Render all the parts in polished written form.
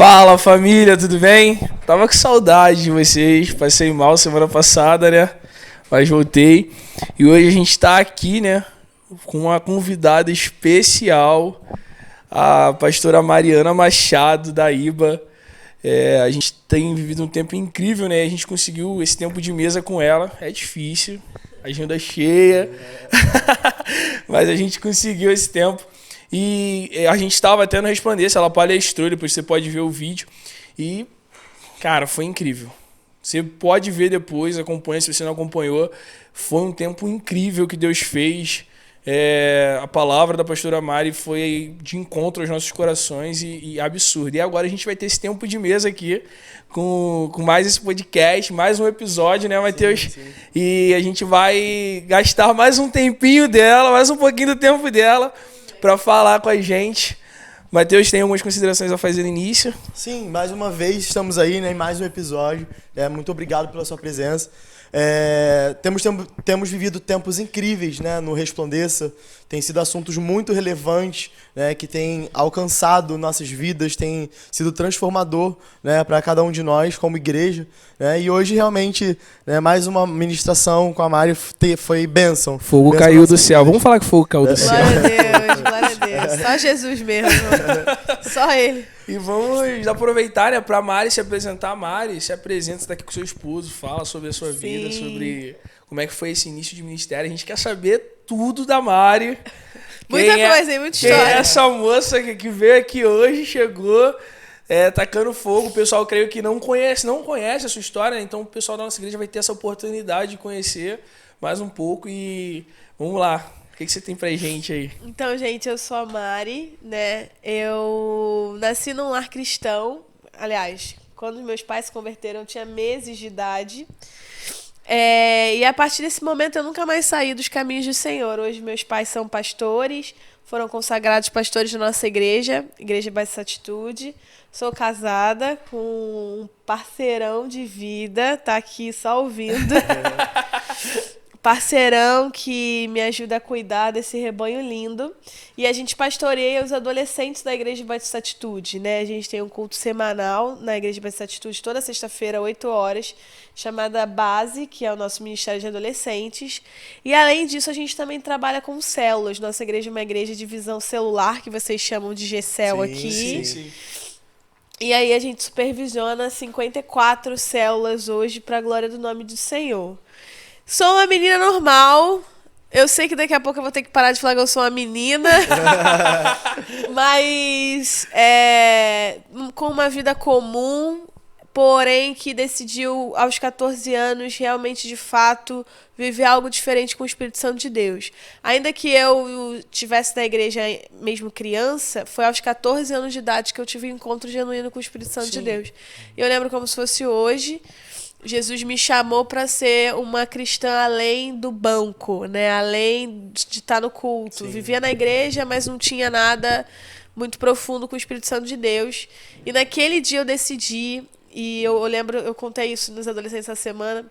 Fala família, tudo bem? Tava com saudade de vocês, passei mal semana passada, né? Mas voltei. E hoje a gente tá aqui, né? Com uma convidada especial, a pastora Mariana Machado, da IBA. A gente tem vivido um tempo incrível, né? A gente conseguiu esse tempo de mesa com ela. É difícil, agenda cheia. Mas a gente conseguiu esse tempo. E a gente estava até no Resplandecer, ela palestrou, depois você pode ver o vídeo. E, cara, foi incrível. Você pode ver depois, acompanha se você não acompanhou. Foi um tempo incrível que Deus fez. A palavra da pastora Mari foi de encontro aos nossos corações e absurdo. E agora a gente vai ter esse tempo de mesa aqui com mais esse podcast, mais um episódio, né, Matheus? Sim. E a gente vai gastar mais um tempinho dela, mais um pouquinho do tempo dela para falar com a gente. Matheus, tem algumas considerações a fazer no início? Sim, mais uma vez estamos aí, né, em mais um episódio. Muito obrigado pela sua presença. Temos vivido tempos incríveis, né, no Resplandeça. Tem sido assuntos muito relevantes, né, que têm alcançado nossas vidas, tem sido transformador, né, para cada um de nós como igreja. Né, e hoje realmente, né, mais uma ministração com a Mari foi bênção. Fogo bênção caiu do céu. Vamos falar que fogo caiu do céu. Glória a Deus, glória a Deus. Só Jesus mesmo. Só Ele. E vamos aproveitar, né, pra Mari se apresentar. Mari, se apresenta, você tá aqui com seu esposo, fala sobre a sua vida, sobre como é que foi esse início de ministério. A gente quer saber tudo da Mari. Muita coisa, muita história. Quem é essa moça que veio aqui hoje, chegou tacando fogo. O pessoal, creio que não conhece a sua história, né? Então o pessoal da nossa igreja vai ter essa oportunidade de conhecer mais um pouco. E vamos lá. O que você tem pra gente aí? Então, gente, eu sou a Mari, né? Eu nasci num lar cristão. Aliás, quando meus pais se converteram, eu tinha meses de idade. E a partir desse momento eu nunca mais saí dos caminhos do Senhor. Hoje meus pais são pastores, foram consagrados pastores da nossa igreja, Igreja Batista Atitude. Sou casada com um parceirão de vida, tá aqui só ouvindo. Parceirão que me ajuda a cuidar desse rebanho lindo. E a gente pastoreia os adolescentes da Igreja Batista Atitude, né? A gente tem um culto semanal na Igreja Batista Atitude, toda sexta-feira, 8 horas, chamada Base, que é o nosso Ministério de Adolescentes. E além disso, a gente também trabalha com células. Nossa igreja é uma igreja de visão celular, que vocês chamam de GCEL aqui. Sim. E aí a gente supervisiona 54 células hoje para a glória do nome do Senhor. Sou uma menina normal. Eu sei que daqui a pouco eu vou ter que parar de falar que eu sou uma menina. Mas com uma vida comum, porém que decidiu aos 14 anos realmente, de fato, viver algo diferente com o Espírito Santo de Deus. Ainda que eu estivesse na igreja mesmo criança, foi aos 14 anos de idade que eu tive um encontro genuíno com o Espírito Santo de Deus. Eu lembro como se fosse hoje. Jesus me chamou para ser uma cristã além do banco, né? Além de estar no culto. Sim. Vivia na igreja, mas não tinha nada muito profundo com o Espírito Santo de Deus. E naquele dia eu decidi, e eu lembro, eu contei isso nos adolescentes essa semana,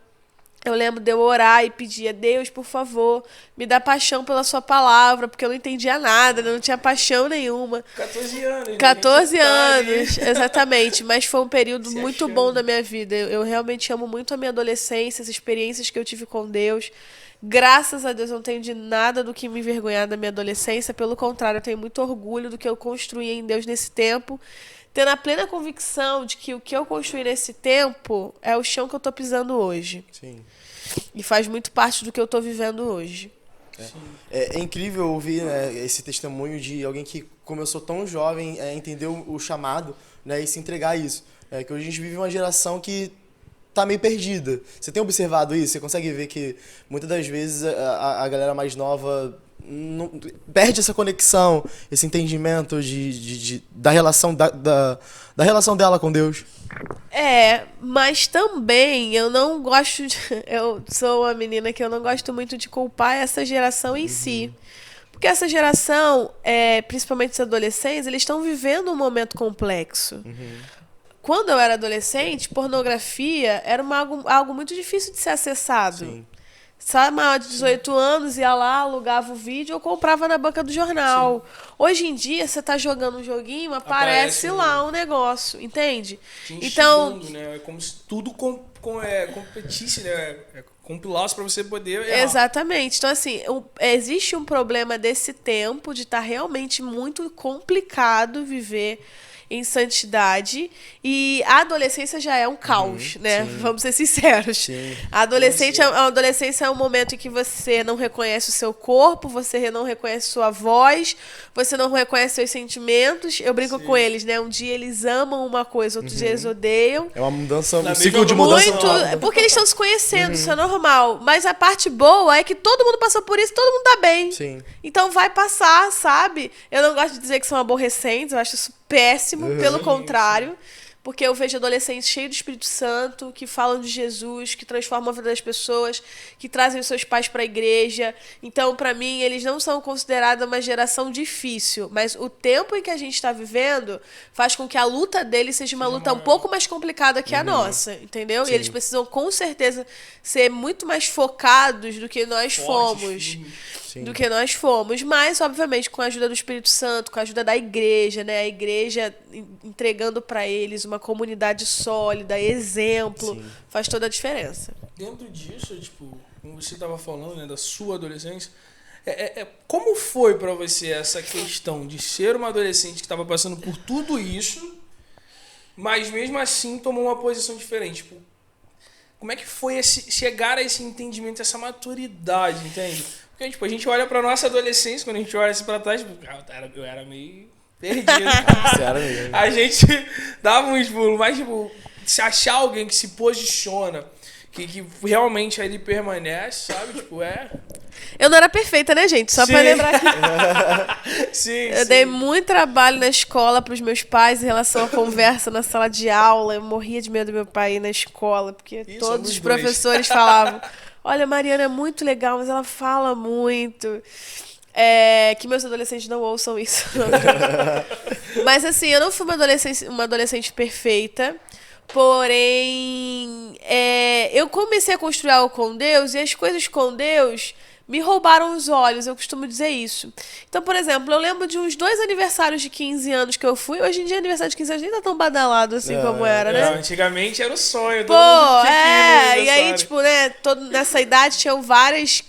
eu lembro de eu orar e pedir a Deus, por favor, me dá paixão pela sua palavra, porque eu não entendia nada, não tinha paixão nenhuma. 14 anos. 14 anos, exatamente. Mas foi um período muito bom da minha vida. Eu realmente amo muito a minha adolescência, as experiências que eu tive com Deus. Graças a Deus eu não tenho de nada do que me envergonhar da minha adolescência. Pelo contrário, eu tenho muito orgulho do que eu construí em Deus nesse tempo. Tendo a plena convicção de que o que eu construí nesse tempo é o chão que eu estou pisando hoje. Sim. E faz muito parte do que eu estou vivendo hoje. É incrível ouvir, né, esse testemunho de alguém que começou tão jovem, entendeu o chamado, né, e se entregar a isso. Que hoje a gente vive uma geração que tá meio perdida. Você tem observado isso? Você consegue ver que muitas das vezes a galera mais nova não, perde essa conexão, esse entendimento da relação da relação dela com Deus. Mas também eu não gosto eu sou uma menina que eu não gosto muito de culpar essa geração em si. Porque essa geração, principalmente os adolescentes, eles estão vivendo um momento complexo. Quando eu era adolescente, pornografia era algo muito difícil de ser acessado. Sim. Só maior de 18 anos ia lá, alugava o vídeo ou comprava na banca do jornal. Hoje em dia, você tá jogando um joguinho, aparece lá um negócio, entende? Então, né? É como se tudo competisse, né? Compilasse para você poder errar. Exatamente. Então, assim, existe um problema desse tempo de estar realmente muito complicado viver em santidade, e a adolescência já é um caos, né? Sim. Vamos ser sinceros. Sim. A adolescência é um momento em que você não reconhece o seu corpo, você não reconhece sua voz, você não reconhece seus sentimentos. Eu brinco com eles, né? Um dia eles amam uma coisa, outro dia eles odeiam. É uma mudança, um ciclo de mudança. Porque eles estão se conhecendo, isso é normal. Mas a parte boa é que todo mundo passou por isso, todo mundo tá bem. Sim. Então vai passar, sabe? Eu não gosto de dizer que são aborrecentes, eu acho isso péssimo, pelo contrário, porque eu vejo adolescentes cheios do Espírito Santo, que falam de Jesus, que transformam a vida das pessoas, que trazem os seus pais para a igreja. Então, para mim, eles não são considerados uma geração difícil, mas o tempo em que a gente está vivendo faz com que a luta deles seja uma luta um pouco mais complicada que a nossa, entendeu? Sim. E eles precisam, com certeza, ser muito mais focados do que nós fomos. Sim. Do que nós fomos, mas obviamente com a ajuda do Espírito Santo, com a ajuda da igreja, né? A igreja entregando para eles uma comunidade sólida, exemplo, sim, faz toda a diferença. Dentro disso, tipo, como você estava falando, né, da sua adolescência, como foi para você essa questão de ser uma adolescente que estava passando por tudo isso, mas mesmo assim tomou uma posição diferente? Tipo, como é que foi chegar a esse entendimento, essa maturidade, entende? Porque, tipo, a gente olha pra nossa adolescência, quando a gente olha assim pra trás, tipo, eu era meio perdido. A gente dava uns pulos, mas, tipo, se achar alguém que se posiciona, que realmente ali permanece, sabe? Tipo, Eu não era perfeita, né, gente? Só pra lembrar aqui. Eu dei muito trabalho na escola pros meus pais em relação à conversa na sala de aula. Eu morria de medo do meu pai ir na escola, porque todos os professores falavam: olha, a Mariana é muito legal, mas ela fala muito. Que meus adolescentes não ouçam isso. Mas assim, eu não fui uma adolescente perfeita. Porém, eu comecei a construir algo com Deus, e as coisas com Deus me roubaram os olhos, eu costumo dizer isso. Então, por exemplo, eu lembro de uns 2 aniversários de 15 anos que eu fui. Hoje em dia, aniversário de 15 anos nem tá tão badalado assim como era, né? Antigamente era o sonho. Pô, e aí, tipo, né, nessa idade tinham vários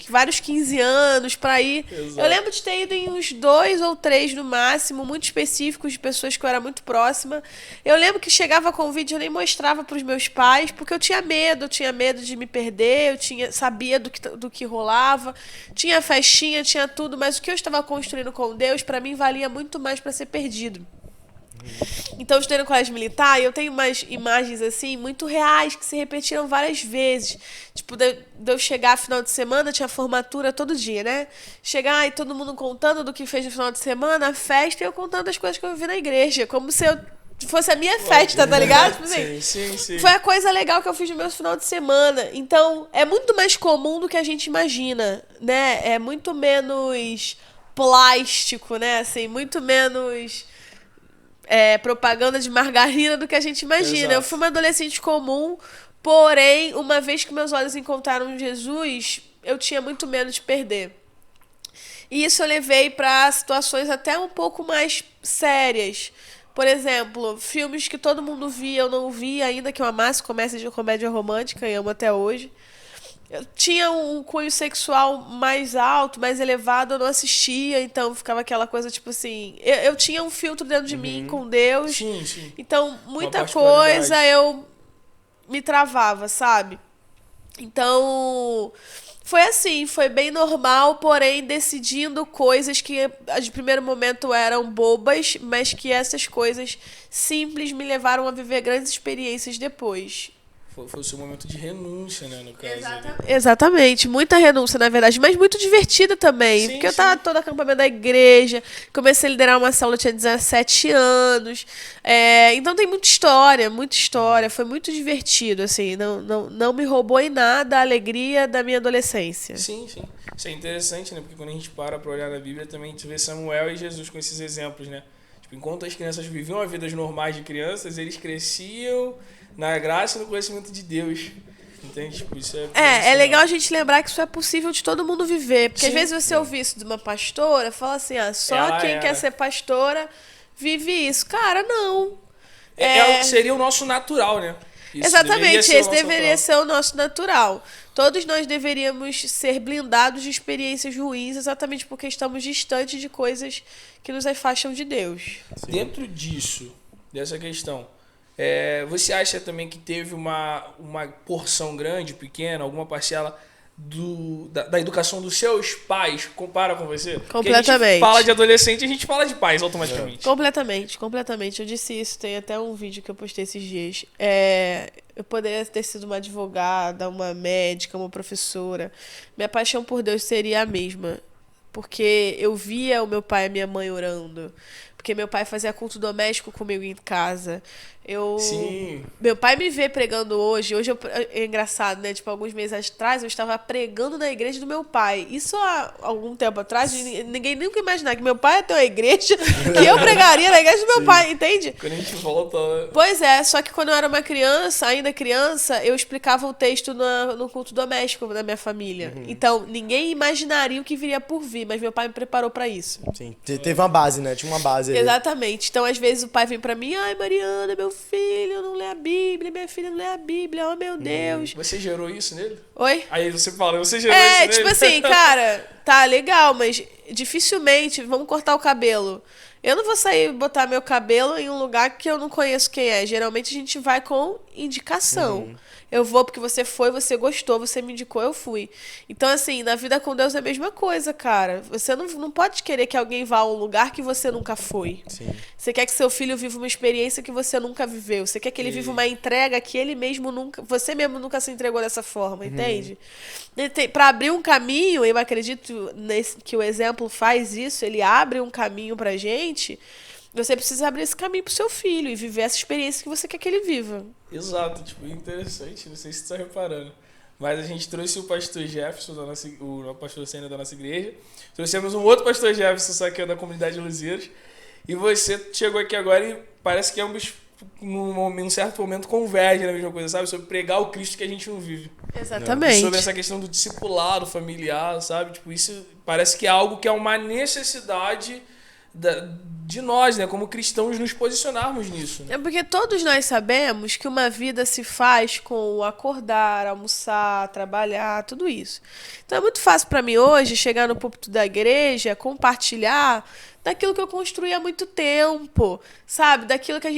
15 anos pra ir. Exato. Eu lembro de ter ido em uns 2 ou 3 no máximo, muito específicos, de pessoas que eu era muito próxima. Eu lembro que chegava com o vídeo, eu nem mostrava pros meus pais, porque eu tinha medo de me perder, sabia do que rolava. Tinha festinha, tinha tudo, mas o que eu estava construindo com Deus, para mim, valia muito mais para ser perdido. Então, eu estudei no colégio militar e eu tenho umas imagens, assim, muito reais, que se repetiram várias vezes. Tipo, de eu chegar final de semana, tinha formatura todo dia, né? Chegar e todo mundo contando do que fez no final de semana, a festa, e eu contando as coisas que eu vivi na igreja, como se eu fosse a minha festa, tá ligado? Tipo assim, sim. foi a coisa legal que eu fiz no meu final de semana. Então, é muito mais comum do que a gente imagina, né? É muito menos plástico, né? Assim, muito menos propaganda de margarina do que a gente imagina. Exato. Eu fui uma adolescente comum, porém, uma vez que meus olhos encontraram Jesus, eu tinha muito medo de perder. E isso eu levei para situações até um pouco mais sérias. Por exemplo, filmes que todo mundo via, eu não via ainda, que eu amasse, comédia romântica, e amo até hoje. Eu tinha um cunho sexual mais alto, mais elevado, eu não assistia, então ficava aquela coisa, tipo assim... Eu tinha um filtro dentro de mim com Deus, sim. Então muita coisa eu me travava, sabe? Então... Foi assim, foi bem normal, porém decidindo coisas que de primeiro momento eram bobas, mas que essas coisas simples me levaram a viver grandes experiências depois. Foi o seu momento de renúncia, né, no caso. Exatamente, muita renúncia, na verdade, mas muito divertida também, porque eu tava todo acampamento da igreja, comecei a liderar uma célula, eu tinha 17 anos, então tem muita história, foi muito divertido, assim, não me roubou em nada a alegria da minha adolescência. Sim, isso é interessante, né, porque quando a gente para olhar na Bíblia, também a gente vê Samuel e Jesus com esses exemplos, né, tipo, enquanto as crianças viviam a vida normais de crianças, eles cresciam na graça e no conhecimento de Deus. Entende? Tipo, isso É legal a gente lembrar que isso é possível de todo mundo viver. Porque Sim. às vezes você ouvir isso de uma pastora, fala assim, só Ela quem era. quer ser pastora vive isso. Cara, não. Seria o nosso natural, né? Isso Exatamente, deveria ser o esse nosso deveria natural. ser o nosso natural. Todos nós deveríamos ser blindados de experiências ruins exatamente porque estamos distantes de coisas que nos afastam de Deus. Dentro disso, dessa questão, você acha também que teve uma porção grande, pequena, alguma parcela da educação dos seus pais compara com você? Porque a gente Completamente. fala de adolescente, a gente fala de pais automaticamente. Completamente. Eu disse isso, tem até um vídeo que eu postei esses dias. Eu poderia ter sido uma advogada, uma médica, uma professora. Minha paixão por Deus seria a mesma. Porque eu via o meu pai e a minha mãe orando. Porque meu pai fazia culto doméstico comigo em casa. Sim. Meu pai me vê pregando hoje. É engraçado, né? Tipo, alguns meses atrás eu estava pregando na igreja do meu pai. Isso há algum tempo atrás, ninguém nunca imaginar que meu pai ia ter uma igreja que eu pregaria na igreja do meu pai, entende? Quando a gente volta... Pois é, só que quando eu era uma criança, ainda criança, eu explicava o texto no culto doméstico da minha família. Então, ninguém imaginaria o que viria por vir, mas meu pai me preparou pra isso. Sim, teve uma base, né? Tinha uma base ali. Exatamente. Então, às vezes, o pai vem pra mim, ai, Mariana, meu filho não lê a Bíblia, minha filha não lê a Bíblia, oh, meu Deus. Você gerou isso nele? Oi? Aí você fala, você gerou isso nele? Tipo assim, cara, tá legal, mas dificilmente, vamos cortar o cabelo. Eu não vou sair e botar meu cabelo em um lugar que eu não conheço quem é. Geralmente a gente vai com indicação. Eu vou porque você foi, você gostou, você me indicou, eu fui. Então, assim, na vida com Deus é a mesma coisa, cara. Você não pode querer que alguém vá a um lugar que você nunca foi. Sim. Você quer que seu filho viva uma experiência que você nunca viveu. Você quer que ele viva uma entrega que ele mesmo nunca... Você mesmo nunca se entregou dessa forma, entende? Para abrir um caminho, eu acredito que o exemplo faz isso, ele abre um caminho pra gente... Você precisa abrir esse caminho pro seu filho e viver essa experiência que você quer que ele viva. Exato, tipo, interessante, não sei se você está reparando. Mas a gente trouxe o pastor Jefferson, o pastor sênior da nossa igreja. Trouxemos um outro pastor Jefferson, só que é da comunidade Luzeiros. E você chegou aqui agora e parece que ambos, num certo momento, convergem na mesma coisa, sabe? Sobre pregar o Cristo que a gente não vive. Exatamente. Sobre essa questão do discipulado familiar, sabe? Tipo, isso parece que é algo que é uma necessidade de nós, né, como cristãos, nos posicionarmos nisso. Né? É porque todos nós sabemos que uma vida se faz com o acordar, almoçar, trabalhar, tudo isso. Então é muito fácil para mim hoje chegar no púlpito da igreja, compartilhar daquilo que eu construí há muito tempo, sabe? Daquilo que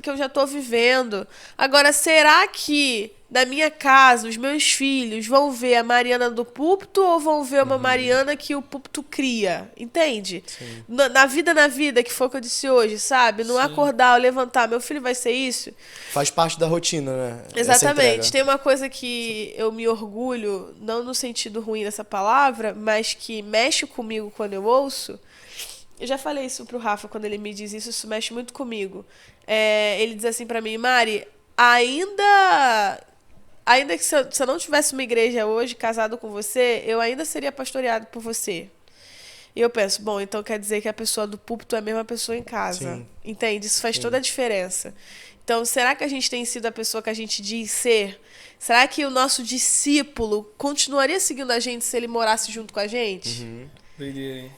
que eu já tô vivendo. Agora, será que da minha casa, os meus filhos vão ver a Mariana do púlpito ou vão ver uma Mariana que o púlpito cria? Entende? Na vida, que foi o que eu disse hoje, sabe? No acordar, ou levantar, meu filho vai ser isso? Faz parte da rotina, né? Exatamente. Tem uma coisa que eu me orgulho, não no sentido ruim dessa palavra, mas que mexe comigo quando eu ouço. Eu já falei isso pro Rafa, quando ele me diz isso mexe muito comigo. Ele diz assim pra mim, Mari, ainda que se eu não tivesse uma igreja hoje, casado com você, eu ainda seria pastoreado por você. E eu penso, bom, então quer dizer que a pessoa do púlpito é a mesma pessoa em casa. Sim. Entende? Isso faz toda a diferença. Então, será que a gente tem sido a pessoa que a gente diz ser? Será que o nosso discípulo continuaria seguindo a gente se ele morasse junto com a gente?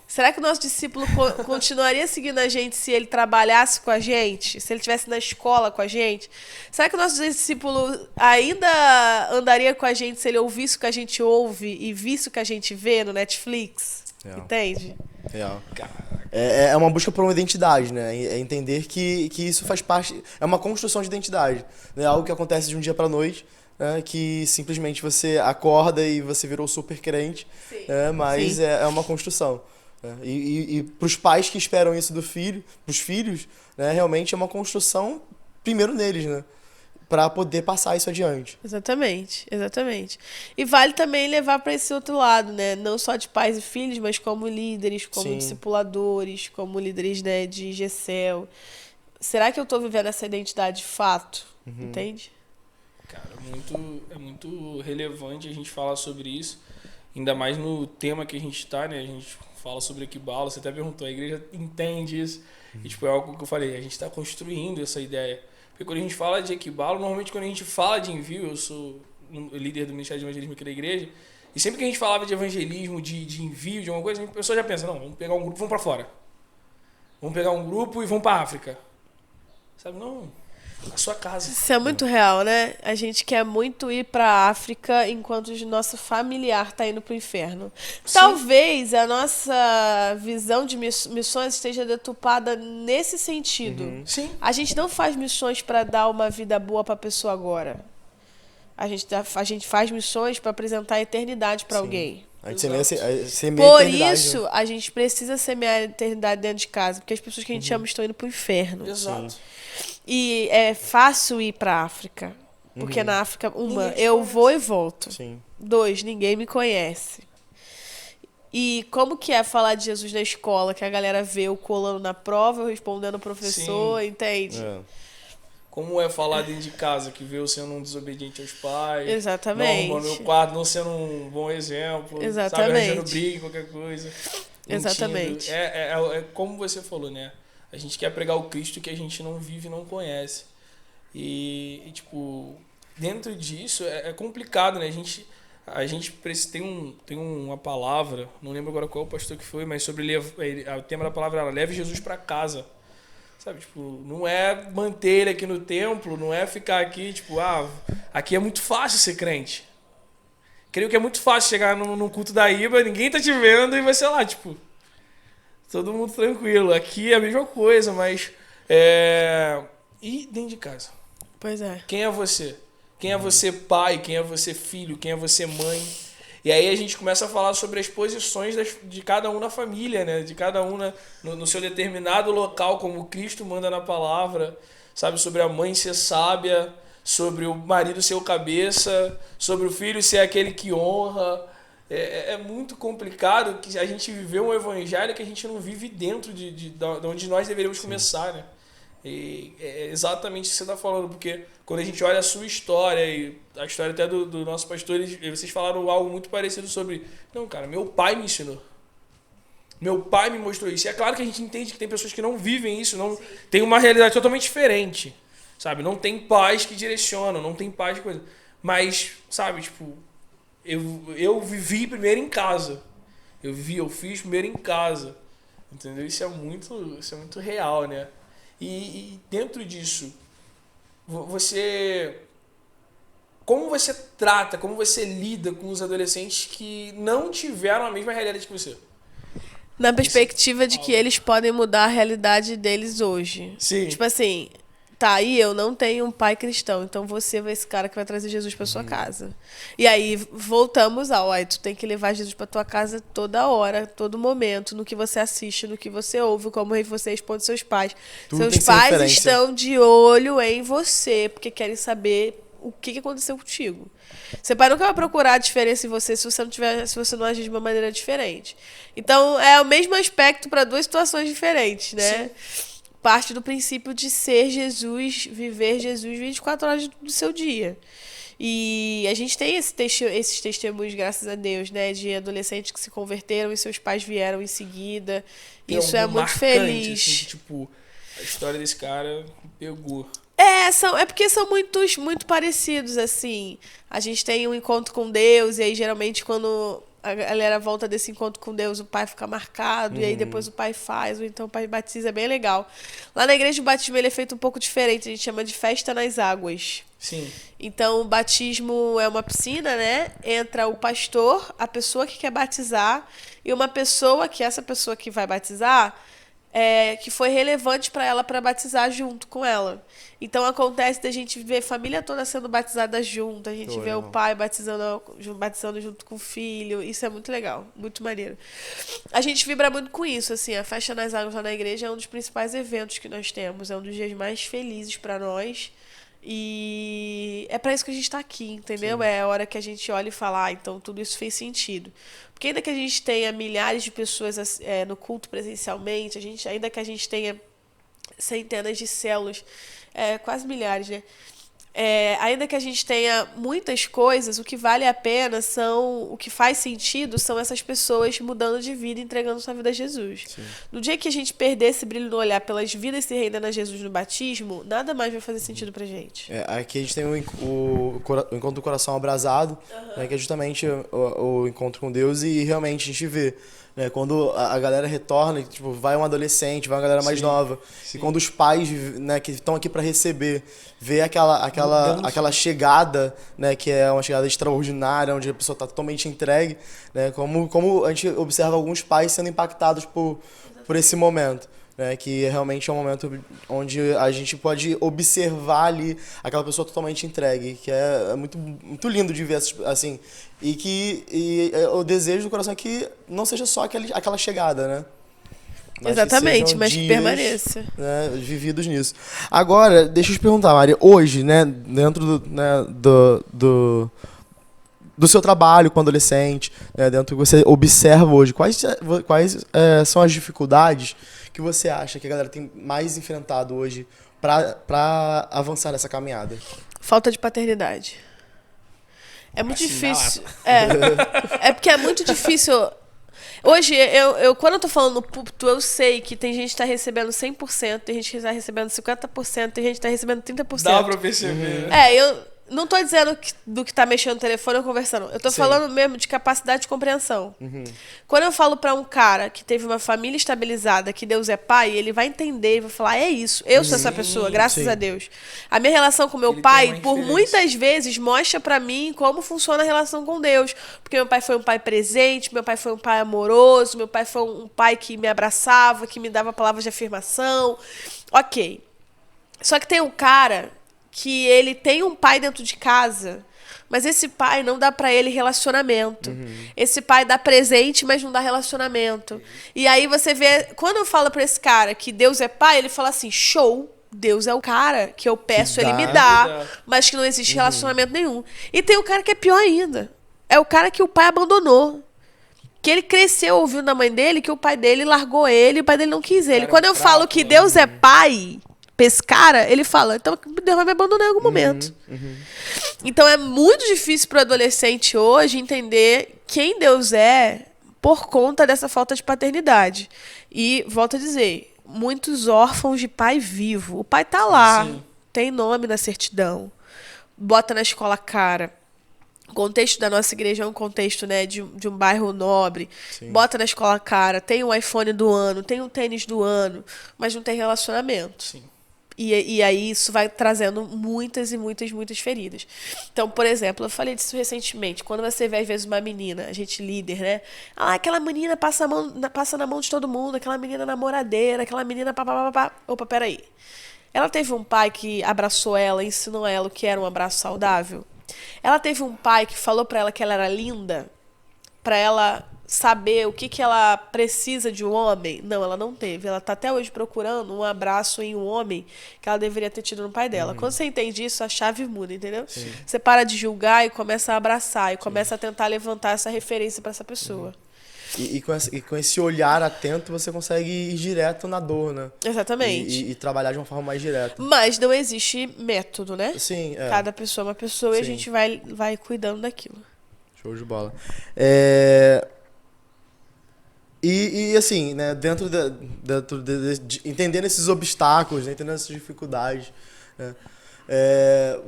Será que o nosso discípulo continuaria seguindo a gente se ele trabalhasse com a gente? Se ele estivesse na escola com a gente? Será que o nosso discípulo ainda andaria com a gente se ele ouvisse o que a gente ouve e visse o que a gente vê no Netflix? Real. Entende? Real. É uma busca por uma identidade, né? É entender que isso faz parte... É uma construção de identidade. Não é algo que acontece de um dia pra noite, né? Que simplesmente você acorda e você virou super crente. Mas é uma construção. Né? E para os pais que esperam isso do filho, para os filhos, né? Realmente é uma construção primeiro neles, né? Para poder passar isso adiante. Exatamente. E vale também levar para esse outro lado, né? Não só de pais e filhos, mas como líderes, como discipuladores, como líderes, né, de GCEL. Será que eu estou vivendo essa identidade de fato? Entende? Cara, é muito relevante a gente falar sobre isso, ainda mais no tema que a gente está, né? A gente fala sobre equibalo, você até perguntou, a igreja entende isso? E, tipo, é algo que eu falei, a gente está construindo essa ideia. Porque quando a gente fala de equibalo, normalmente quando a gente fala de envio, eu sou líder do Ministério de Evangelismo aqui da igreja, e sempre que a gente falava de evangelismo, de envio, de alguma coisa, a pessoa já pensa, não, vamos pegar um grupo e vamos para fora. Vamos pegar um grupo e vamos para África. Sabe, não, a sua casa. Isso é muito real, né? A gente quer muito ir pra África enquanto o nosso familiar tá indo pro inferno. Sim. Talvez a nossa visão de missões esteja deturpada nesse sentido. Sim. A gente não faz missões para dar uma vida boa pra pessoa agora. A gente faz missões para apresentar a eternidade para alguém. A gente semeia Por a eternidade, isso, né? a gente precisa semear a eternidade dentro de casa, porque as pessoas que a gente ama estão indo pro inferno. Exato. E é fácil ir pra África. Porque na África, Ninguém te eu conhece. vou e volto. Sim. 2, ninguém me conhece. E como que é falar de Jesus na escola, que a galera vê eu colando na prova, eu respondendo o professor, Sim. entende? É. Como é falar dentro de casa, que vê eu sendo um desobediente aos pais. Exatamente. Não arrumando meu quarto, não sendo um bom exemplo. Exatamente. Sabe, arranjando briga, qualquer coisa. Exatamente. Mentindo. É como você falou, né? A gente quer pregar o Cristo que a gente não vive e não conhece. E tipo, dentro disso é complicado, né? A gente tem uma palavra, não lembro agora qual o pastor que foi, mas sobre o tema da palavra era leve Jesus para casa. Sabe, tipo, não é manter ele aqui no templo, não é ficar aqui, tipo, aqui é muito fácil ser crente. Creio que é muito fácil chegar num culto da IBA, ninguém tá te vendo e vai ser lá, tipo, todo mundo tranquilo. Aqui é a mesma coisa, mas e dentro de casa? Pois é. Quem é você? Quem é você pai? Quem é você filho? Quem é você mãe? E aí a gente começa a falar sobre as posições de cada um na família, né? De cada um no seu determinado local, como Cristo manda na palavra, sabe? Sobre a mãe ser sábia, sobre o marido ser o cabeça, sobre o filho ser aquele que honra. É muito complicado que a gente viver um evangelho que a gente não vive dentro de onde nós deveríamos começar, né? E é exatamente o que você está falando, porque quando a gente olha a sua história e a história até do nosso pastor, vocês falaram algo muito parecido sobre, não, cara, meu pai me ensinou. Meu pai me mostrou isso. E é claro que a gente entende que tem pessoas que não vivem isso, não tem uma realidade totalmente diferente, sabe? Não tem pais que direcionam, não tem pais de coisa. Mas, sabe, tipo, eu vivi primeiro em casa. Eu fiz primeiro em casa. Entendeu? Isso é muito real, né? E dentro disso, como você trata, como você lida com os adolescentes que não tiveram a mesma realidade que você? Na perspectiva de que eles podem mudar a realidade deles hoje. Sim. Tipo assim, tá, e eu não tenho um pai cristão, então você vai ser esse cara que vai trazer Jesus pra sua casa. E aí voltamos aí tu tem que levar Jesus pra tua casa toda hora, todo momento, no que você assiste, no que você ouve, como você responde seus pais. Tudo tem Seus que ser pais referência. estão de olho em você, porque querem saber o que aconteceu contigo. Seu pai nunca vai procurar a diferença em você se você não agir de uma maneira diferente. Então, é o mesmo aspecto para duas situações diferentes, né? Sim. Parte do princípio de ser Jesus, viver Jesus 24 horas do seu dia. E a gente tem esses testemunhos, graças a Deus, né? De adolescentes que se converteram e seus pais vieram em seguida. Tem Isso é algo muito marcante, feliz. Assim, que, tipo, a história desse cara me pegou. É porque são muito parecidos, assim. A gente tem um encontro com Deus, e aí geralmente quando a galera volta desse encontro com Deus, o pai fica marcado, e aí depois o pai faz, ou então o pai batiza, é bem legal. Lá na igreja o batismo ele é feito um pouco diferente, a gente chama de festa nas águas. Sim. Então o batismo é uma piscina, né? Entra o pastor, a pessoa que quer batizar, e uma pessoa que essa pessoa que vai batizar... que foi relevante para ela para batizar junto com ela. Então acontece da gente ver a família toda sendo batizada junto, a gente vê o pai batizando junto com o filho. Isso é muito legal, muito maneiro. A gente vibra muito com isso, assim, a Festa nas Águas lá na igreja é um dos principais eventos que nós temos, é um dos dias mais felizes para nós. E é para isso que a gente está aqui, entendeu? Sim. É a hora que a gente olha e fala, então tudo isso fez sentido. Porque ainda que a gente tenha milhares de pessoas no culto presencialmente, ainda que a gente tenha centenas de células, quase milhares, né? ainda que a gente tenha muitas coisas, o que vale a pena o que faz sentido são essas pessoas mudando de vida, entregando sua vida a Jesus. Sim. No dia que a gente perder esse brilho no olhar pelas vidas se rendendo a Jesus no batismo, nada mais vai fazer sentido pra gente. Aqui a gente tem o encontro do coração abrasado, né, que é justamente o encontro com Deus, e realmente a gente vê, né, quando a galera retorna, tipo, vai um adolescente, vai uma galera mais nova, e quando os pais, né, que estão aqui para receber, vê aquela chegada, né, que é uma chegada extraordinária, onde a pessoa está totalmente entregue, né, como a gente observa alguns pais sendo impactados por esse momento. Que realmente é um momento onde a gente pode observar ali aquela pessoa totalmente entregue, que é muito, muito lindo de ver assim, e o desejo do coração é que não seja só aquela chegada, né? Exatamente, mas que permaneça. Né, vividos nisso. Agora, deixa eu te perguntar, Maria, hoje, né, dentro do seu trabalho com adolescente, né, dentro do que você observa hoje, quais são as dificuldades que você acha que a galera tem mais enfrentado hoje para avançar nessa caminhada? Falta de paternidade. É muito difícil. É porque é muito difícil. Hoje, quando eu tô falando no púlpito, eu sei que tem gente que tá recebendo 100%, tem gente que tá recebendo 50%, tem gente que tá recebendo 30%. Dá pra perceber, né? Eu não tô dizendo do que tá mexendo no telefone ou conversando. Eu tô falando mesmo de capacidade de compreensão. Quando eu falo pra um cara que teve uma família estabilizada, que Deus é pai, ele vai entender, ele vai falar, é isso, eu sou essa pessoa, graças a Deus. A minha relação com meu pai, por muitas vezes, mostra pra mim como funciona a relação com Deus. Porque meu pai foi um pai presente, meu pai foi um pai amoroso, meu pai foi um pai que me abraçava, que me dava palavras de afirmação. Ok. Só que tem um cara que ele tem um pai dentro de casa, mas esse pai não dá pra ele relacionamento. Esse pai dá presente, mas não dá relacionamento. E aí você vê, quando eu falo pra esse cara que Deus é pai, ele fala assim, show, Deus é o cara que eu peço, ele me dá, mas que não existe relacionamento nenhum. E tem o cara que é pior ainda. É o cara que o pai abandonou. Que ele cresceu ouvindo da mãe dele, que o pai dele largou ele, o pai dele não quis ele. Quando eu falo que Deus é pai pra esse cara, ele fala, então Deus vai me abandonar em algum momento. Então é muito difícil pro adolescente hoje entender quem Deus é por conta dessa falta de paternidade. E, volto a dizer, muitos órfãos de pai vivo. O pai tá lá, tem nome na certidão, bota na escola cara. O contexto da nossa igreja é um contexto, né, de um bairro nobre. Bota na escola cara, tem o iPhone do ano, tem o tênis do ano, mas não tem relacionamento. E aí isso vai trazendo muitas e muitas, muitas feridas. Então, por exemplo, eu falei disso recentemente. Quando você vê, às vezes, uma menina, a gente líder, né? Ah, aquela menina passa na mão de todo mundo, aquela menina namoradeira, aquela menina papapá. Opa, peraí. Ela teve um pai que abraçou ela, ensinou ela o que era um abraço saudável? Ela teve um pai que falou pra ela que ela era linda? Pra ela saber o que ela precisa de um homem? Não, ela não teve. Ela tá até hoje procurando um abraço em um homem que ela deveria ter tido no pai dela. Quando você entende isso, a chave muda, entendeu? Você para de julgar e começa a abraçar, e começa a tentar levantar essa referência para essa pessoa. E com esse olhar atento, você consegue ir direto na dor, né? Exatamente. E trabalhar de uma forma mais direta. Mas não existe método, né? Sim, Cada pessoa é uma pessoa e a gente vai cuidando daquilo. Show de bola. E assim, né, dentro de entendendo esses obstáculos, né, entendendo essas dificuldades, né,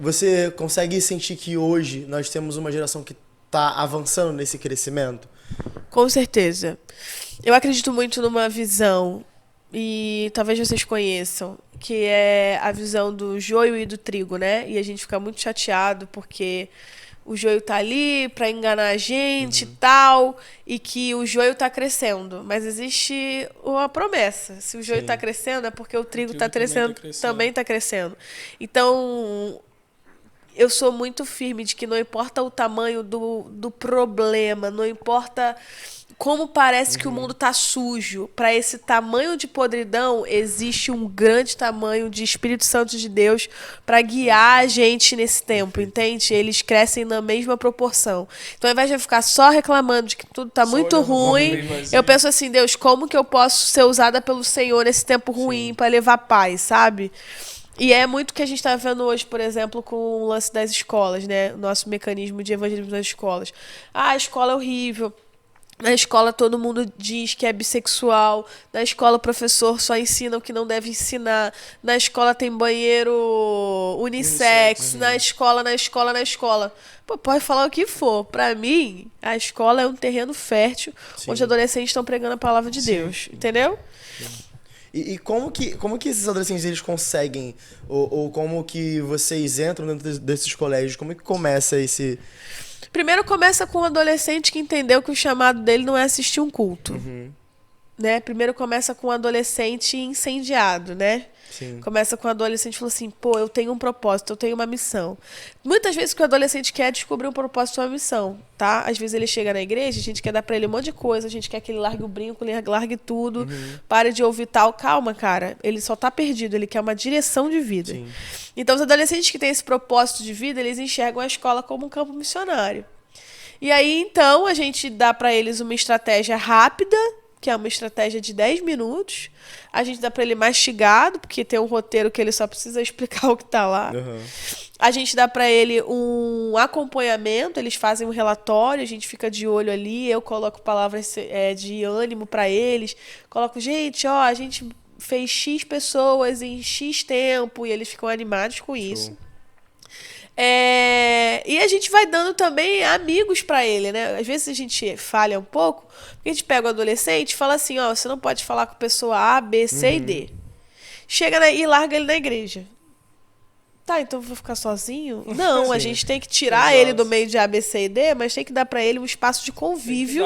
você consegue sentir que hoje nós temos uma geração que está avançando nesse crescimento? Com certeza. Eu acredito muito numa visão, e talvez vocês conheçam, que é a visão do joio e do trigo, né? E a gente fica muito chateado porque o joio tá ali para enganar a gente e tal, e que o joio tá crescendo. Mas existe uma promessa. Se o joio tá crescendo, é porque o trigo tá crescendo, também tá crescendo. Então, eu sou muito firme de que não importa o tamanho do problema, não importa como parece que o mundo tá sujo, para esse tamanho de podridão, existe um grande tamanho de Espírito Santo de Deus para guiar a gente nesse tempo, entende? Eles crescem na mesma proporção. Então, ao invés de eu ficar só reclamando de que tudo tá muito ruim, eu penso assim, Deus, como que eu posso ser usada pelo Senhor nesse tempo ruim para levar paz, sabe? E é muito o que a gente está vendo hoje, por exemplo, com o lance das escolas, né? O nosso mecanismo de evangelismo nas escolas. Ah, a escola é horrível. Na escola todo mundo diz que é bissexual. Na escola o professor só ensina o que não deve ensinar. Na escola tem banheiro unissex. Na escola. Pô, pode falar o que for. Pra mim, a escola é um terreno fértil onde adolescentes estão pregando a palavra de Deus. Entendeu? E como que esses adolescentes eles conseguem, ou como que vocês entram dentro desses colégios? Como é que começa esse... Primeiro começa com um adolescente que entendeu que o chamado dele não é assistir um culto. Né? Primeiro começa com um adolescente incendiado, né? Sim. Começa com um adolescente que fala assim, pô, eu tenho um propósito, eu tenho uma missão. Muitas vezes o que o adolescente quer é descobrir um propósito ou uma missão, tá? Às vezes ele chega na igreja, a gente quer dar pra ele um monte de coisa, a gente quer que ele largue o brinco, largue tudo, pare de ouvir tal. Calma, cara, ele só tá perdido, ele quer uma direção de vida. Sim. Então os adolescentes que têm esse propósito de vida, eles enxergam a escola como um campo missionário. E aí, então, a gente dá pra eles uma estratégia rápida, que é uma estratégia de 10 minutos. A gente dá para ele mastigado, porque tem um roteiro que ele só precisa explicar o que está lá. A gente dá para ele um acompanhamento, eles fazem um relatório, a gente fica de olho ali, eu coloco palavras de ânimo para eles, coloco, gente, ó, a gente fez X pessoas em X tempo, e eles ficam animados com isso. E a gente vai dando também amigos pra ele, né? Às vezes a gente falha um pouco, porque a gente pega o adolescente e fala assim, ó, você não pode falar com pessoa A, B, C e D. Chega e larga ele na igreja. Tá, então eu vou ficar sozinho? Não, a gente tem que tirar ele do meio de A, B, C e D, mas tem que dar pra ele um espaço de convívio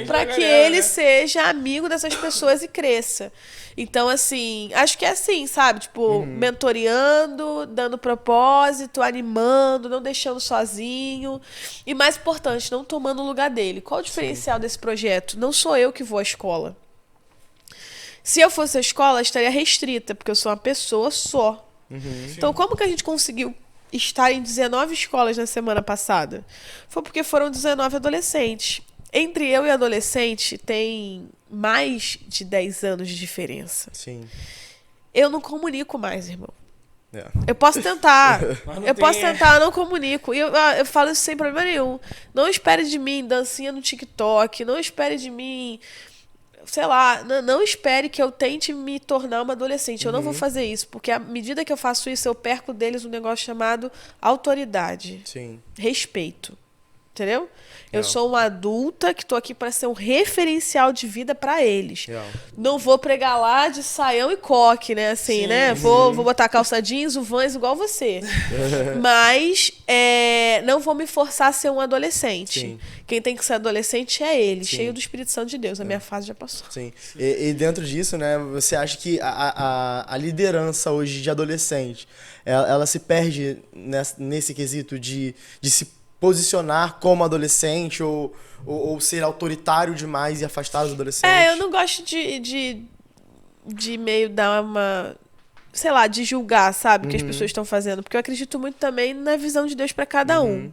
pra que ele seja amigo dessas pessoas e cresça. Então, assim, acho que é assim, sabe? Tipo, mentoreando, dando propósito, animando, não deixando sozinho. E mais importante, não tomando o lugar dele. Qual o diferencial desse projeto? Não sou eu que vou à escola. Se eu fosse à escola, eu estaria restrita, porque eu sou uma pessoa só. Então, como que a gente conseguiu estar em 19 escolas na semana passada? Foi porque foram 19 adolescentes. Entre eu e adolescente tem mais de 10 anos de diferença. Sim. Eu não comunico mais, irmão. Eu posso tentar. Eu não comunico. E eu falo isso sem problema nenhum. Não espere de mim dancinha no TikTok. Não espere de mim... Sei lá, não espere que eu tente me tornar uma adolescente. Eu não vou fazer isso, porque à medida que eu faço isso, eu perco deles um negócio chamado autoridade. Sim. Respeito. Entendeu? Eu sou uma adulta que tô aqui para ser um referencial de vida para eles. Não vou pregar lá de saião e coque, né? Assim, né? Vou botar calça jeans, o Vans igual você. Mas não vou me forçar a ser um adolescente. Sim. Quem tem que ser adolescente é ele, cheio do Espírito Santo de Deus. A minha fase já passou. Sim. E dentro disso, né? Você acha que a liderança hoje de adolescente, ela se perde nesse quesito de se posicionar como adolescente ou ser autoritário demais e afastar os adolescentes? Eu não gosto de meio dar uma... Sei lá, de julgar, sabe? O que as pessoas estão fazendo. Porque eu acredito muito também na visão de Deus para cada um.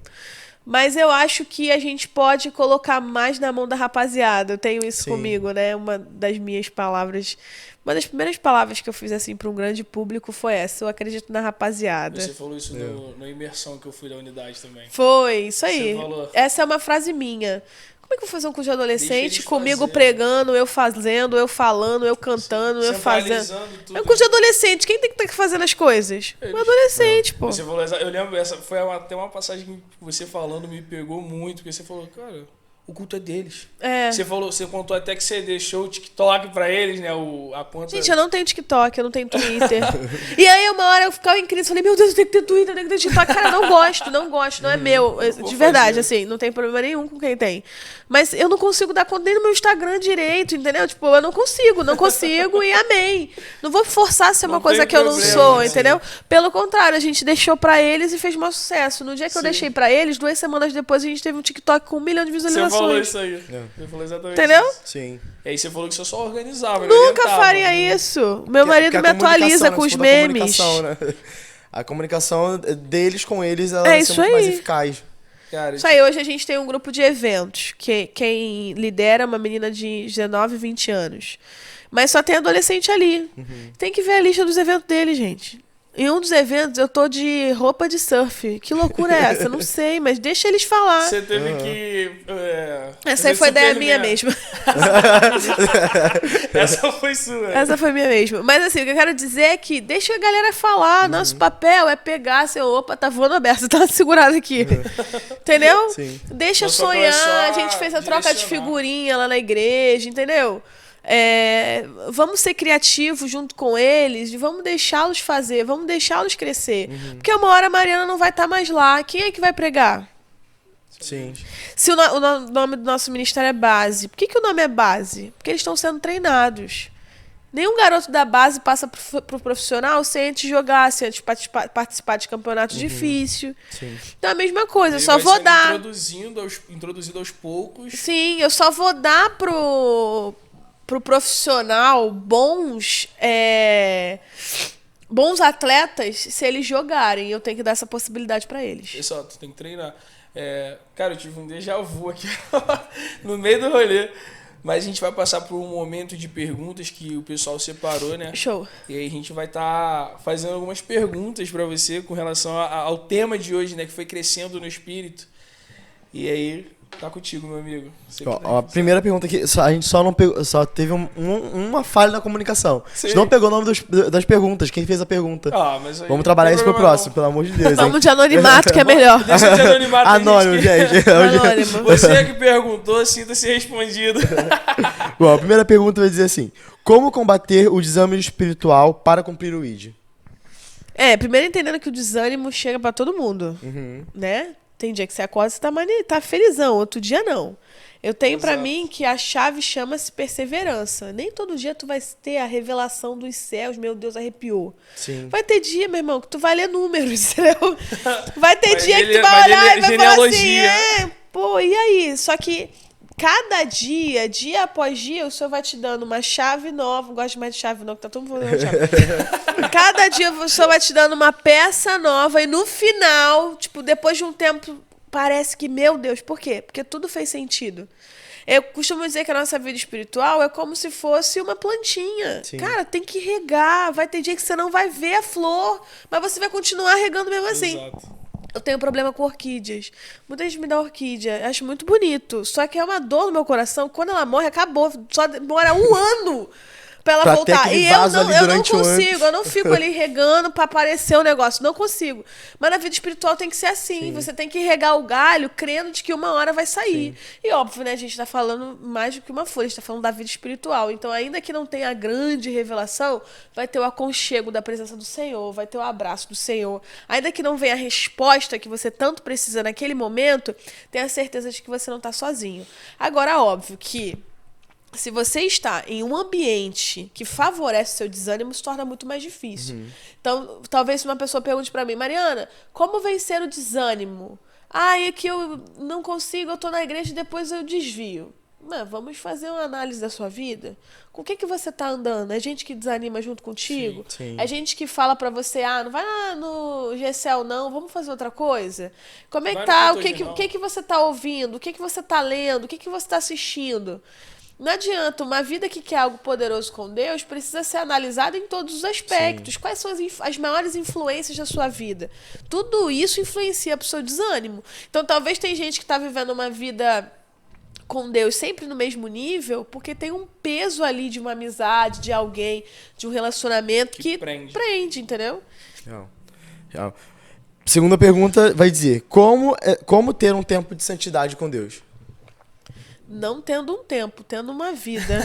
Mas eu acho que a gente pode colocar mais na mão da rapaziada. Eu tenho isso comigo, né? Uma das minhas palavras... Uma das primeiras palavras que eu fiz assim para um grande público foi essa: eu acredito na rapaziada. Você falou isso na imersão que eu fui da unidade também. Foi, isso aí. Você falou. Essa é uma frase minha. Como é que eu vou fazer um curso de adolescente comigo pregando, eu fazendo, eu falando, eu cantando, eu fazendo? Tudo. É um curso de adolescente. Quem tem que estar fazendo as coisas? Um adolescente, pô. Você falou, eu lembro, essa foi até uma passagem que você falando me pegou muito, porque você falou, cara, o culto é deles. Você contou até que você deixou o TikTok pra eles, né? A conta... Gente, eu não tenho TikTok, eu não tenho Twitter. E aí, uma hora eu ficava em crise, falei, meu Deus, eu tenho que ter Twitter, eu tenho que ter TikTok. Cara, não gosto, não é meu. De verdade, assim, não tem problema nenhum com quem tem. Mas eu não consigo dar conta nem no meu Instagram direito, entendeu? Tipo, eu não consigo e amém. Não vou forçar a ser uma coisa que eu não sou, entendeu? Pelo contrário, a gente deixou pra eles e fez maior sucesso. No dia que eu deixei pra eles, 2 semanas depois, a gente teve um TikTok com 1 milhão de visualizações. Você falou isso aí. Você falou exatamente entendeu? isso. Sim. E aí você falou que você só organizava. Nunca faria isso. Meu marido me atualiza com os memes. Né? A comunicação deles com eles, ela é ser muito mais eficaz. Cara, isso aí, hoje a gente tem um grupo de eventos, que quem lidera é uma menina de 19, 20 anos. Mas só tem adolescente ali. Tem que ver a lista dos eventos dele, gente. Em um dos eventos, eu tô de roupa de surf. Que loucura é essa? Não sei, mas deixa eles falar. Você teve que... Essa aí foi ideia minha mesmo. Essa foi sua. Essa foi minha mesmo. Mas assim, o que eu quero dizer é que deixa a galera falar. Nosso papel é pegar seu... Opa, tá voando aberto, tá segurado aqui. Entendeu? Sim. Deixa Nosso papel é sonhar. só A gente fez a troca de direcionar. figurinha lá na igreja, entendeu? Vamos ser criativos junto com eles, vamos deixá-los fazer, vamos deixá-los crescer. Porque uma hora a Mariana não vai estar mais lá. Quem é que vai pregar? Sim. Se o nome do nosso ministério é base, por que o nome é base? Porque eles estão sendo treinados. Nenhum garoto da base passa pro profissional sem antes jogar, sem antes participar de campeonato difícil. Sim. Então é a mesma coisa, eu Ele só vai vou sendo dar. introduzido aos poucos. Sim, eu só vou dar pro profissional bons atletas se eles jogarem. Eu tenho que dar essa possibilidade pra eles. Exato, tem que treinar. Cara, eu tive um déjà vu aqui no meio do rolê. Mas a gente vai passar por um momento de perguntas que o pessoal separou, né? Show. E aí a gente vai estar fazendo algumas perguntas pra você com relação ao tema de hoje, né? Que foi crescendo no espírito. E aí, tá contigo, meu amigo. Você que Ó, a primeira pergunta aqui, a gente só não pegou, só teve uma falha na comunicação. A Sim. gente não pegou o nome das perguntas, quem fez a pergunta. Mas aí, Vamos trabalhar não isso tem pro problema próximo, pelo amor de Deus. hein? Vamos de anonimato, que é melhor. Deixa de anonimato. tem Anônimo, gente. Anônimo. Você que perguntou, sinta-se respondido. Bom, a primeira pergunta vai dizer assim: como combater o desânimo espiritual para cumprir o ID? Primeiro entendendo que o desânimo chega pra todo mundo, né? Tem dia que você acorda e tá felizão, outro dia não. Eu tenho pra Exato. mim que a chave chama-se perseverança. Nem todo dia tu vai ter a revelação dos céus, meu Deus, arrepiou. Sim. Vai ter dia, meu irmão, que tu vai ler números, entendeu? Vai ter Vai dia que ler- tu vai vai olhar ler e vai falar assim, genealogia. pô, e aí? Só que cada dia, dia após dia, o Senhor vai te dando uma chave nova. Não gosto mais de chave não, que tá todo mundo falando de chave. Cada dia o Senhor vai te dando uma peça nova e no final, tipo, depois de um tempo, parece que, meu Deus, por quê? Porque tudo fez sentido. Eu costumo dizer que a nossa vida espiritual é como se fosse uma plantinha. Sim. Cara, tem que regar. Vai ter dia que você não vai ver a flor, mas você vai continuar regando mesmo assim. Exato. Eu tenho problema com orquídeas. Muita gente me dá orquídea. Acho muito bonito. Só que é uma dor no meu coração. Quando ela morre, acabou. Só demora um ano pra ela Pra ter voltar. aquele E eu vaso não, ali eu não durante o ano. consigo. Eu não fico ali regando pra aparecer o negócio. Não consigo. Mas na vida espiritual tem que ser assim. Você tem que regar o galho crendo de que uma hora vai sair. E óbvio, né? A gente tá falando mais do que uma folha. A gente tá falando da vida espiritual. Então, ainda que não tenha a grande revelação, vai ter o aconchego da presença do Senhor. Vai ter o abraço do Senhor. Ainda que não venha a resposta que você tanto precisa naquele momento, tenha certeza de que você não tá sozinho. Agora, óbvio que se você está em um ambiente que favorece o seu desânimo, se torna muito mais difícil. Então, talvez se uma pessoa pergunte pra mim, Mariana, como vencer o desânimo? É que eu não consigo, eu tô na igreja e depois eu desvio. Vamos fazer uma análise da sua vida. Com o que você tá andando? É gente que desanima junto contigo? Sim. É gente que fala pra você, não vai lá no GCL não, vamos fazer outra coisa? Como é que Vai tá? no O que Original. que você tá ouvindo? O que você tá lendo? O que você tá assistindo? Não adianta, uma vida que quer algo poderoso com Deus precisa ser analisada em todos os aspectos. Quais são as maiores influências da sua vida? Tudo isso influencia pro seu desânimo. Então, talvez tem gente que está vivendo uma vida com Deus sempre no mesmo nível, porque tem um peso ali de uma amizade, de alguém, de um relacionamento que prende, entendeu? Real. Segunda pergunta vai dizer: como ter um tempo de santidade com Deus? Não tendo um tempo, tendo uma vida.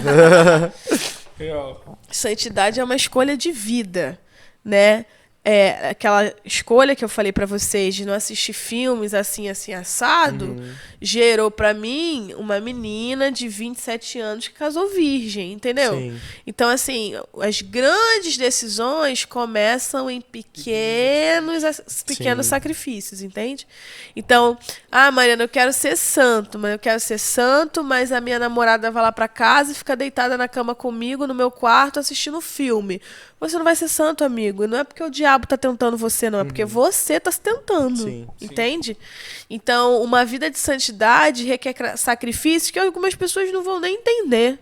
Real. Santidade é uma escolha de vida, né? É aquela escolha que eu falei pra vocês de não assistir filmes assim, assado, gerou pra mim uma menina de 27 anos que casou virgem, entendeu? Sim. Então, assim, as grandes decisões começam em pequenos sacrifícios, entende? Então, Mariana, eu quero ser santo, mas a minha namorada vai lá pra casa e fica deitada na cama comigo, no meu quarto, assistindo filme. Você não vai ser santo, amigo. E não é porque o diabo tá tentando você, não. É porque você tá se tentando. Sim. Entende? Então, uma vida de santidade requer sacrifício que algumas pessoas não vão nem entender.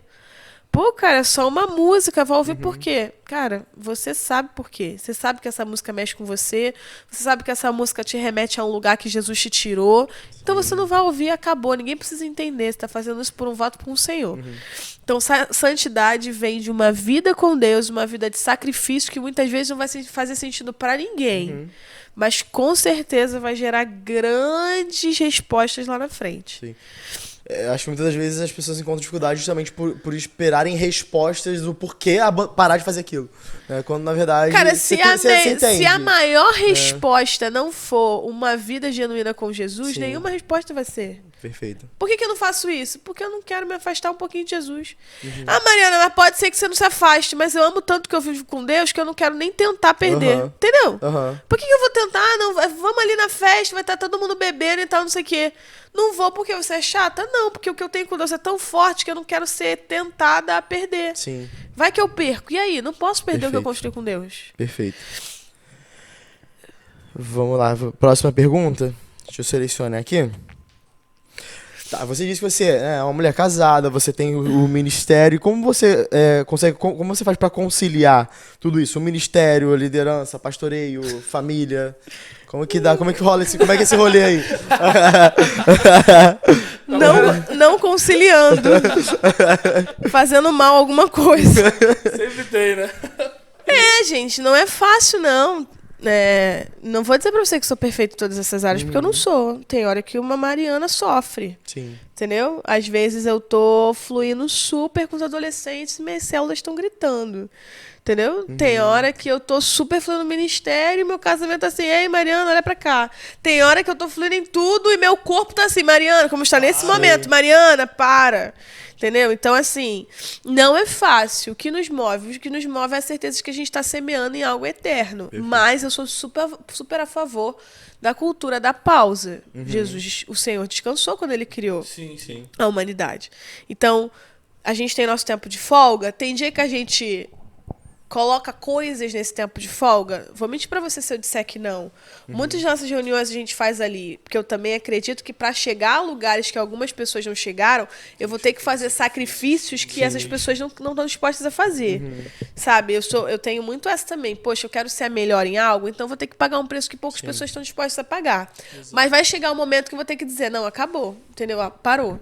Pô, cara, é só uma música, vai ouvir por quê? Cara, você sabe por quê. Você sabe que essa música mexe com você, você sabe que essa música te remete a um lugar que Jesus te tirou. Então você não vai ouvir, acabou. Ninguém precisa entender. Você está fazendo isso por um voto com o Senhor. Então, santidade vem de uma vida com Deus, uma vida de sacrifício que muitas vezes não vai fazer sentido para ninguém. Mas com certeza vai gerar grandes respostas lá na frente. Sim. Acho que muitas das vezes as pessoas encontram dificuldade justamente por esperarem respostas do porquê parar de fazer aquilo. Quando, na verdade, cara, você se entende. a maior resposta não for uma vida genuína com Jesus, Sim. nenhuma resposta vai ser. Perfeito. Por que eu não faço isso? Porque eu não quero me afastar um pouquinho de Jesus. Ah, Mariana, mas pode ser que você não se afaste, mas eu amo tanto que eu vivo com Deus que eu não quero nem tentar perder. Entendeu? Por que eu vou tentar? Não, vamos ali na festa, vai estar todo mundo bebendo e tal, não sei o quê. Não vou porque você é chata? Não, porque o que eu tenho com Deus é tão forte que eu não quero ser tentada a perder. Sim. Vai que eu perco. E aí? Não posso perder o que eu Perfeito. construí com Deus. Perfeito. Vamos lá, próxima pergunta. Deixa eu selecionar aqui. Tá, você disse que você é uma mulher casada, você tem o ministério. Como você como você faz para conciliar tudo isso? O ministério, a liderança, pastoreio, família. Como que dá? Como é que rola como é que é esse rolê aí? Não conciliando. Fazendo mal alguma coisa. Sempre tem, né? Gente, não é fácil, não. Não vou dizer pra você que sou perfeita em todas essas áreas, porque eu não sou. Tem hora que uma Mariana sofre. Sim. Entendeu? Às vezes eu tô fluindo super com os adolescentes e minhas células estão gritando. Entendeu? Tem hora que eu tô super fluindo no ministério e meu casamento tá assim, ei, Mariana, olha pra cá. Tem hora que eu tô fluindo em tudo e meu corpo tá assim, Mariana, como está nesse momento? Mariana, para. Entendeu? Então, assim, não é fácil. O que nos move é a certeza de que a gente está semeando em algo eterno. Perfeito. Mas eu sou super a favor da cultura da pausa. Jesus, o Senhor, descansou quando ele criou a humanidade. Então, a gente tem nosso tempo de folga. Tem dia que a gente coloca coisas nesse tempo de folga. Vou mentir pra você se eu disser que não. Muitas das nossas reuniões a gente faz ali, porque eu também acredito que para chegar a lugares que algumas pessoas não chegaram, eu vou ter que fazer sacrifícios que essas pessoas não estão dispostas a fazer. Sabe? Eu tenho muito essa também. Poxa, eu quero ser a melhor em algo, então vou ter que pagar um preço que poucas pessoas estão dispostas a pagar. Mas vai chegar um momento que eu vou ter que dizer, não, acabou. Entendeu? Parou.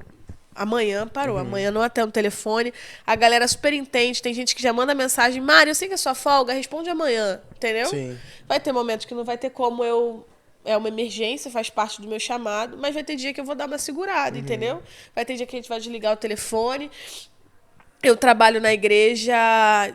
Amanhã parou, amanhã não atendo o telefone. A galera super entende, tem gente que já manda mensagem, Mário, eu sei que é sua folga, responde amanhã, entendeu? Sim. Vai ter momentos que não vai ter como é uma emergência, faz parte do meu chamado, mas vai ter dia que eu vou dar uma segurada, entendeu? Vai ter dia que a gente vai desligar o telefone. Eu trabalho na igreja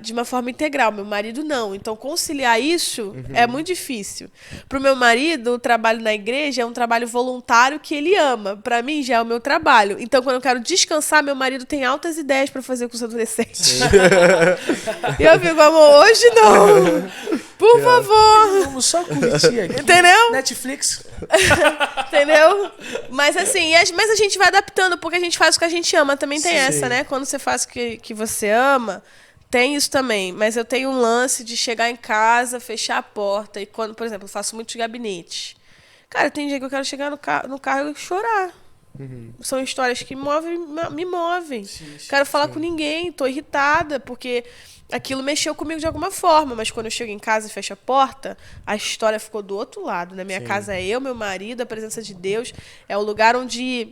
de uma forma integral, meu marido não. Então, conciliar isso é muito difícil. Para o meu marido, o trabalho na igreja é um trabalho voluntário que ele ama. Para mim, já é o meu trabalho. Então, quando eu quero descansar, meu marido tem altas ideias para fazer com os adolescentes. E eu fico, amor, hoje não. Por favor. Vamos só curtir aqui. Entendeu? Netflix. Entendeu? Mas assim, mas a gente vai adaptando, porque a gente faz o que a gente ama. Também tem essa, né? Quando você faz o que você ama, tem isso também. Mas eu tenho um lance de chegar em casa, fechar a porta. E quando, por exemplo, eu faço muitos gabinetes. Cara, tem dia que eu quero chegar no carro e chorar. São histórias que me movem. Quero falar com ninguém, tô irritada, porque aquilo mexeu comigo de alguma forma, mas quando eu chego em casa e fecho a porta, a história ficou do outro lado. Na minha casa é eu, meu marido, a presença de Deus. É o lugar onde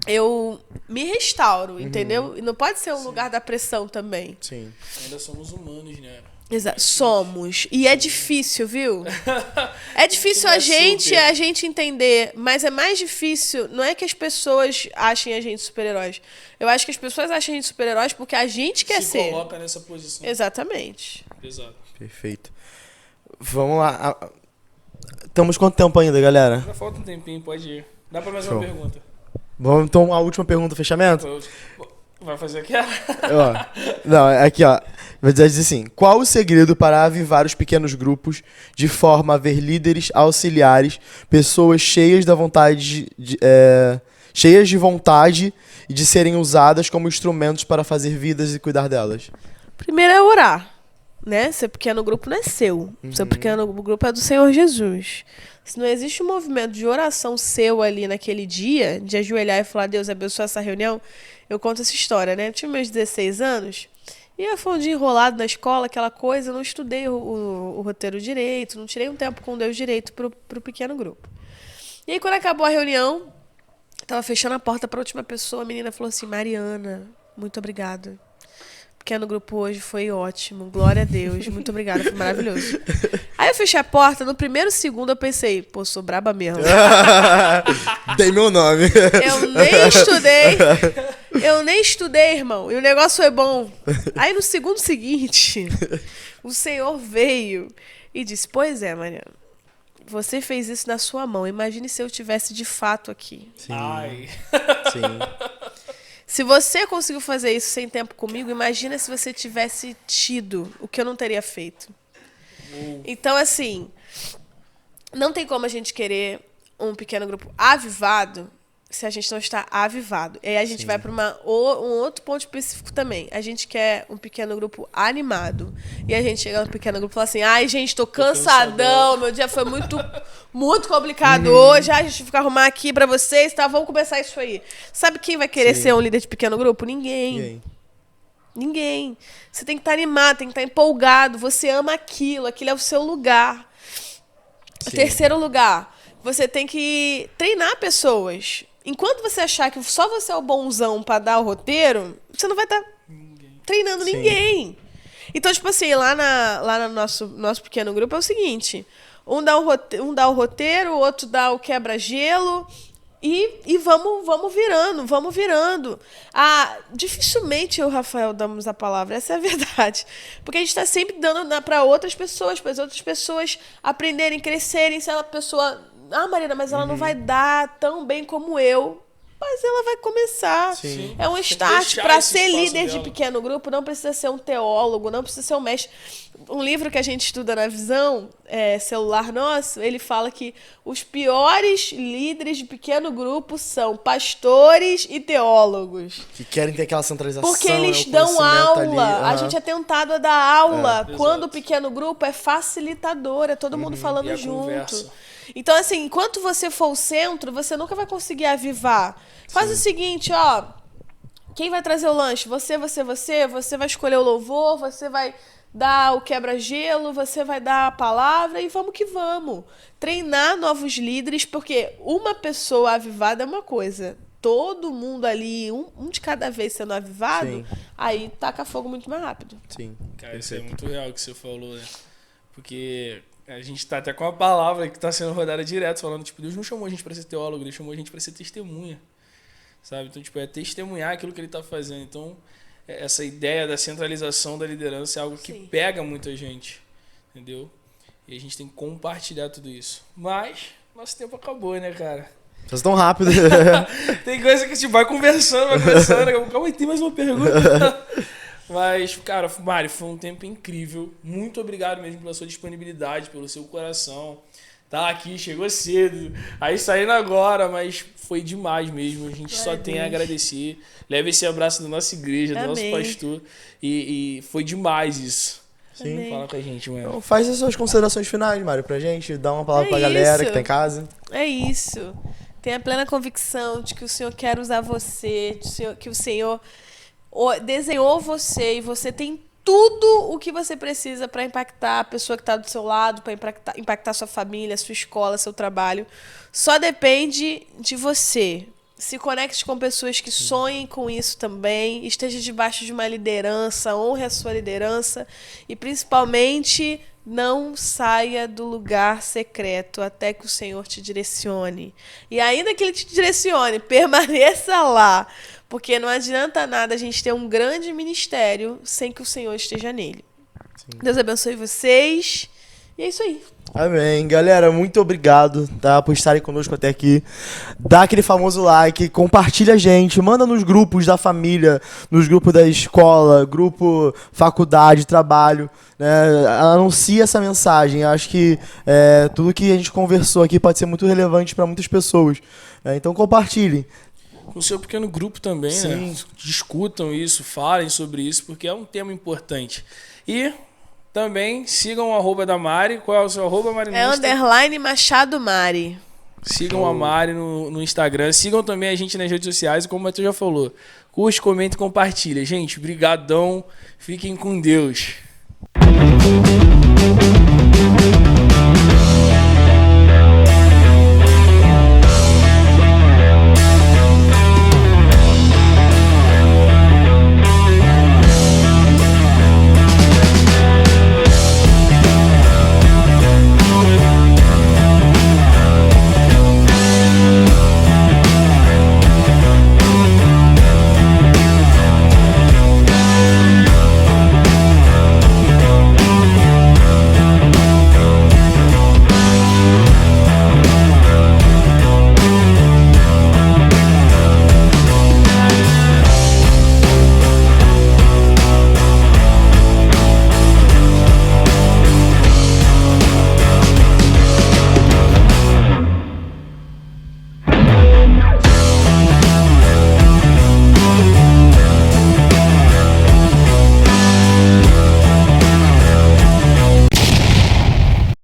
eu me restauro, entendeu? E não pode ser um lugar da pressão também. Sim. Ainda somos humanos, né? Exato. Somos. E é difícil, viu? É difícil a gente entender, mas é mais difícil. Não é que as pessoas achem a gente super-heróis. Eu acho que as pessoas acham a gente super-heróis porque a gente quer ser. Se coloca nessa posição. Exatamente. Exato. Perfeito. Vamos lá. Estamos quanto tempo ainda, galera? Ainda falta um tempinho, pode ir. Dá pra mais uma pergunta? Vamos então a última pergunta, fechamento? Vai fazer aquela? Não, aqui ó. Vai dizer assim: qual o segredo para avivar os pequenos grupos de forma a ver líderes auxiliares, pessoas cheias cheias de vontade e de serem usadas como instrumentos para fazer vidas e cuidar delas? Primeiro é orar, né? Ser pequeno grupo não é seu. Ser pequeno grupo é do Senhor Jesus. Se não existe um movimento de oração seu ali naquele dia, de ajoelhar e falar, Deus, abençoa essa reunião, eu conto essa história, né? Eu tinha meus 16 anos, E foi um dia enrolado na escola, aquela coisa, eu não estudei o roteiro direito, não tirei um tempo com Deus direito pro pequeno grupo. E aí, quando acabou a reunião, tava fechando a porta pra última pessoa, a menina falou assim, Mariana, muito obrigada. O pequeno grupo hoje foi ótimo, glória a Deus, muito obrigada, foi maravilhoso. Aí eu fechei a porta, no primeiro segundo eu pensei, pô, sou braba mesmo. Dei meu nome. Eu nem estudei, irmão, e o negócio foi bom. Aí no segundo seguinte, o Senhor veio e disse, pois é, Mariana, você fez isso na sua mão, imagine se eu tivesse de fato aqui. Sim. Ai. Sim. Se você conseguiu fazer isso sem tempo comigo, imagina se você tivesse tido o que eu não teria feito. Então, assim, não tem como a gente querer um pequeno grupo avivado se a gente não está avivado. E aí a gente vai para um outro ponto específico também. A gente quer um pequeno grupo animado. E a gente chega no pequeno grupo e fala assim, ai, gente, tô cansadão, meu dia foi muito complicado hoje, ai, a gente fica arrumar aqui para vocês, tá? Vamos começar isso aí. Sabe quem vai querer ser um líder de pequeno grupo? Ninguém. Você tem que estar animado, tem que estar empolgado, você ama aquilo é o seu lugar. Sim. Terceiro lugar, você tem que treinar pessoas. Enquanto você achar que só você é o bonzão pra dar o roteiro, você não vai estar treinando ninguém. Então, tipo assim, lá no nosso pequeno grupo é o seguinte, um dá o roteiro, o outro dá o quebra-gelo e vamos virando. Dificilmente eu e o Rafael damos a palavra, essa é a verdade. Porque a gente está sempre dando para outras pessoas, para as outras pessoas aprenderem, crescerem. Se a pessoa... Marina, mas ela não vai dar tão bem como eu. Mas ela vai começar. Sim. É um start. Para ser líder de pequeno grupo, não precisa ser um teólogo, não precisa ser um mestre. Um livro que a gente estuda na Visão, Celular Nosso, ele fala que os piores líderes de pequeno grupo são pastores e teólogos. Que querem ter aquela centralização. Porque eles o dão aula. ali. A gente é tentado a dar aula. Quando o pequeno grupo é facilitador, é todo mundo falando junto. Conversa. Então, assim, enquanto você for o centro, você nunca vai conseguir avivar. Faz o seguinte, ó. Quem vai trazer o lanche? Você vai escolher o louvor, você vai dar o quebra-gelo, você vai dar a palavra e vamos que vamos. Treinar novos líderes, porque uma pessoa avivada é uma coisa. Todo mundo ali, um de cada vez sendo avivado, aí taca fogo muito mais rápido. Sim. Cara, isso é muito real que você falou, né? Porque... a gente tá até com uma palavra que tá sendo rodada direto, falando, tipo, Deus não chamou a gente pra ser teólogo, Deus chamou a gente pra ser testemunha, sabe? Então, tipo, é testemunhar aquilo que ele tá fazendo. Então, essa ideia da centralização da liderança é algo que pega muita gente, entendeu? E a gente tem que compartilhar tudo isso. Mas, nosso tempo acabou, né, cara? Vocês tão rápido. Tem coisa que a gente vai conversando, calma aí, tem mais uma pergunta. Mas, cara, Mário, foi um tempo incrível. Muito obrigado mesmo pela sua disponibilidade, pelo seu coração. Tá aqui, chegou cedo, aí saindo agora, mas foi demais mesmo. A gente só tem a agradecer. Leva esse abraço da nossa igreja, do nosso pastor. E foi demais isso. Sim. Fala com a gente, mano. Então, faz as suas considerações finais, Mário, pra gente. Dá uma palavra pra galera que tá em casa. É isso. Tenha plena convicção de que o Senhor quer usar você, que o Senhor... desenhou você e você tem tudo o que você precisa para impactar a pessoa que está do seu lado, para impactar sua família, sua escola, seu trabalho. Só depende de você. Se conecte com pessoas que sonhem com isso também, esteja debaixo de uma liderança, honre a sua liderança e, principalmente, não saia do lugar secreto até que o Senhor te direcione. E ainda que Ele te direcione, permaneça lá. Porque não adianta nada a gente ter um grande ministério sem que o Senhor esteja nele. Sim. Deus abençoe vocês. E é isso aí. Amém. Galera, muito obrigado, tá, por estarem conosco até aqui. Dá aquele famoso like, compartilha a gente, manda nos grupos da família, nos grupos da escola, grupo faculdade, trabalho, né? Anuncia essa mensagem. Acho que tudo que a gente conversou aqui pode ser muito relevante para muitas pessoas. Então compartilhem. Com o seu pequeno grupo também, né? Discutam isso, falem sobre isso, porque é um tema importante. E também sigam o @ da Mari. Qual é o seu @, Mari? _ Machado Mari. Sigam a Mari no Instagram. Sigam também a gente nas redes sociais. E como o Matheus já falou, Curte, comenta e compartilha. Gente, brigadão. Fiquem com Deus.